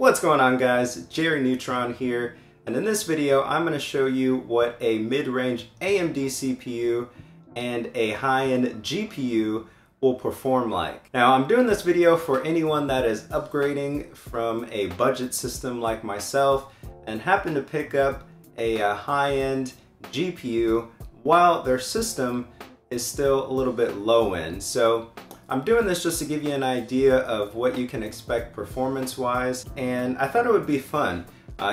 What's going on, guys? Jerry Neutron here, and in this video I'm going to show you what a mid-range AMD CPU and a high-end GPU will perform like. Now, I'm doing this video for anyone that is upgrading from a budget system like myself and happen to pick up a high-end GPU while their system is still a little bit low-end. So I'm doing this just to give you an idea of what you can expect performance-wise, and I thought it would be fun.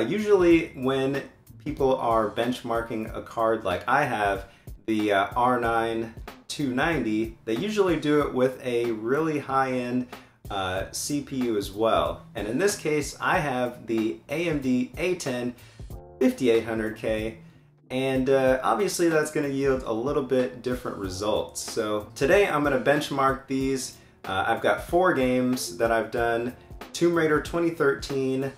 Usually when people are benchmarking a card like I have, the R9 290, they usually do it with a really high-end CPU as well. And in this case, I have the AMD A10-5800K, and obviously that's going to yield a little bit different results. So today I'm going to benchmark these. I've got 4 games that I've done: Tomb Raider 2013,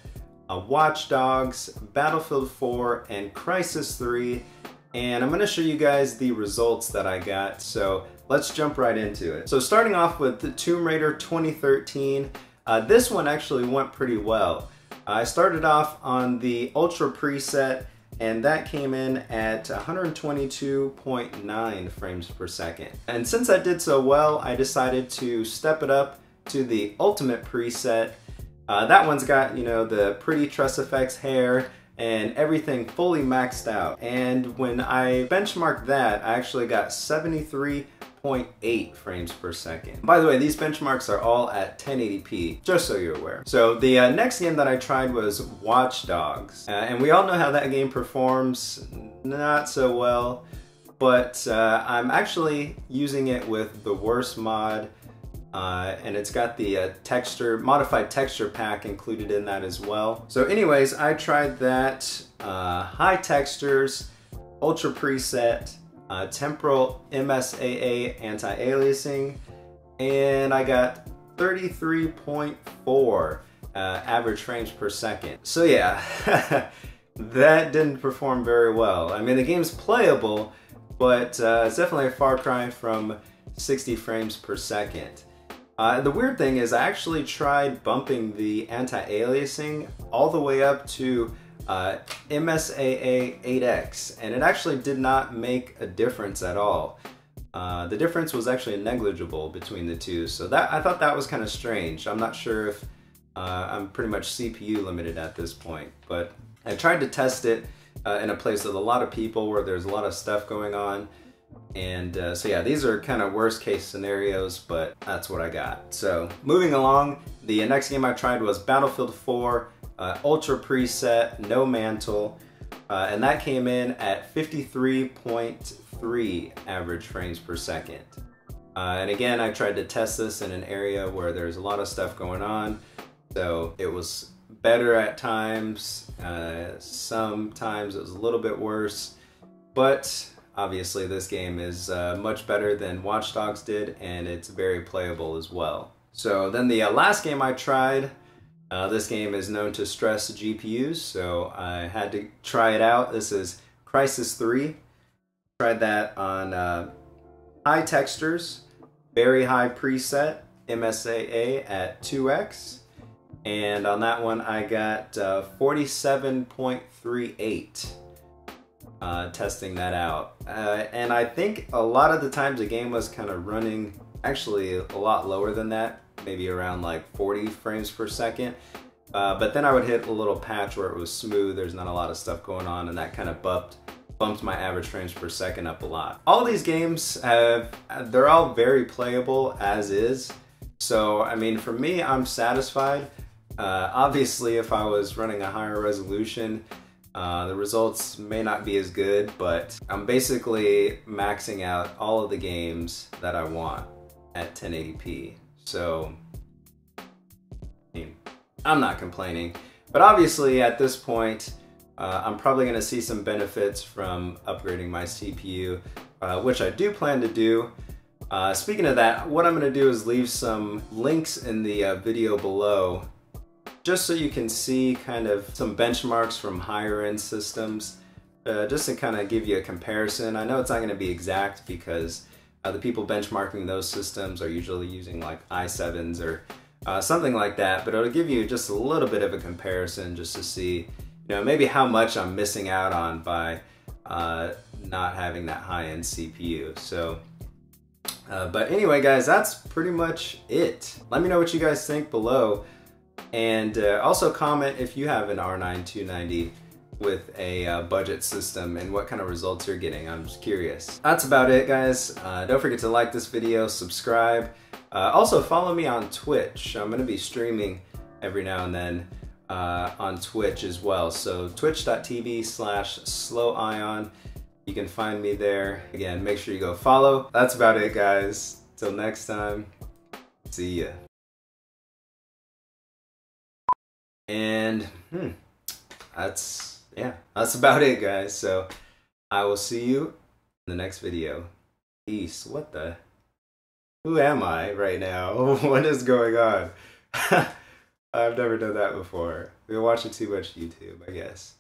Watch Dogs, Battlefield 4, and Crysis III. And I'm going to show you guys the results that I got. So let's jump right into it. So starting off with the Tomb Raider 2013, this one actually went pretty well. I started off on the Ultra preset, and that came in at 122.9 frames per second. And since I did so well, I decided to step it up to the Ultimate preset. That one's got, you know, the pretty Truss Effects hair and everything fully maxed out. And when I benchmarked that, I actually got 73.8 frames per second. By the way, these benchmarks are all at 1080p, just so you're aware. So the next game that I tried was Watch Dogs. And we all know how that game performs, not so well, but I'm actually using it with the worst mod, and it's got the modified texture pack included in that as well. So anyways, I tried that, high textures, ultra preset, temporal MSAA anti-aliasing, and I got 33.4 average frames per second. So yeah, that didn't perform very well. I mean, the game's playable, but it's definitely a far cry from 60 frames per second. The weird thing is I actually tried bumping the anti-aliasing all the way up to MSAA 8X, and it actually did not make a difference at all. The difference was actually negligible between the two, so I thought that was kind of strange. I'm not sure if I'm pretty much CPU limited at this point, but I tried to test it in a place with a lot of people where there's a lot of stuff going on. And so yeah, these are kind of worst case scenarios, but that's what I got. So moving along, the next game I tried was Battlefield 4, Ultra preset, no mantle, and that came in at 53.3 average frames per second. And again, I tried to test this in an area where there's a lot of stuff going on, so it was better at times, sometimes it was a little bit worse, but obviously this game is much better than Watch Dogs did, and it's very playable as well. So then the last game I tried, this game is known to stress GPUs, so I had to try it out. This is Crysis III. Tried that on high textures, very high preset, MSAA at 2x, and on that one I got 47.38. Testing that out, and I think a lot of the times the game was kind of running actually a lot lower than that, maybe around like 40 frames per second, but then I would hit a little patch where it was smooth, there's not a lot of stuff going on, and that kind of bumped my average frames per second up a lot. All these games they're all very playable as is, so I mean, for me, I'm satisfied. Obviously if I was running a higher resolution, the results may not be as good, but I'm basically maxing out all of the games that I want at 1080p. So, I mean, I'm not complaining. But obviously at this point, I'm probably going to see some benefits from upgrading my CPU, which I do plan to do. Speaking of that, what I'm going to do is leave some links in the video below, just so you can see kind of some benchmarks from higher end systems, just to kind of give you a comparison. I know it's not going to be exact because the people benchmarking those systems are usually using like i7s or something like that. But it'll give you just a little bit of a comparison just to see, you know, maybe how much I'm missing out on by not having that high-end CPU. So, but anyway, guys, that's pretty much it. Let me know what you guys think below, and also comment if you have an R9 290 with a budget system and what kind of results you're getting. I'm just curious. That's about it, guys. Don't forget to like this video, subscribe. Also follow me on Twitch. I'm gonna be streaming every now and then on Twitch as well. So twitch.tv/SLOWION. You can find me there. Again, make sure you go follow. That's about it, guys. Till next time, see ya. And that's about it, guys. So I will see you in the next video. Peace. What the? Who am I right now? What is going on? I've never done that before. I've been watching too much YouTube, I guess.